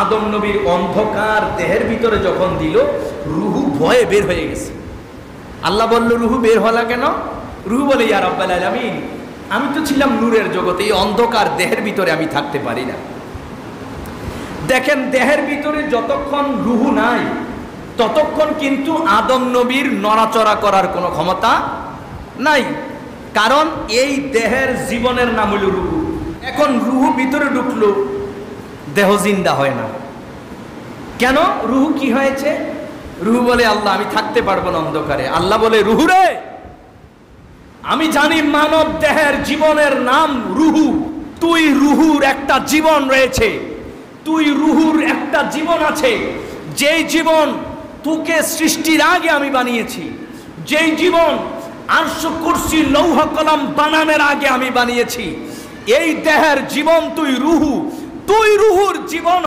আদম নবীর অন্ধকার দেহের ভিতরে যখন দিল, রুহু ভয়ে বের হয়ে গেছে। আল্লাহ বলল, রুহু বের হলা কেন? রুহু বলে, ইয়া রাব্বাল আলামিন, আমি তো ছিলাম নূরের জগতে, এই অন্ধকার দেহের ভিতরে আমি থাকতে পারি না। দেখেন, দেহের ভিতরে যতক্ষণ রুহু নাই ততক্ষণ কিন্তু আদম নবীর নড়াচড়া করার কোনো ক্ষমতা নাই, কারণ এই দেহের জীবনের নাম হলো রুহু। এখন রুহু ভিতরে ঢুকলো, দেহ জিন্দা হয় না কেন? রুহু কি হয়েছে? রুহু বলে, আল্লাহ আমি থাকতে পারবো না অন্ধকারে। আল্লাহ বলে, রুহু রে, আমি জানি মানব দেহের জীবনের নাম রুহু, তুই রুহুর একটা জীবন রয়েছে, তুই রুহুর একটা জীবন আছে, যেই জীবন তোকে সৃষ্টির আগে আমি বানিয়েছি, যেই জীবন আরশ কুরসি লৌহ কলম বানানোর আগে আমি বানিয়েছি। এই দেহের জীবন তুই রুহু, তুই রুহুর জীবন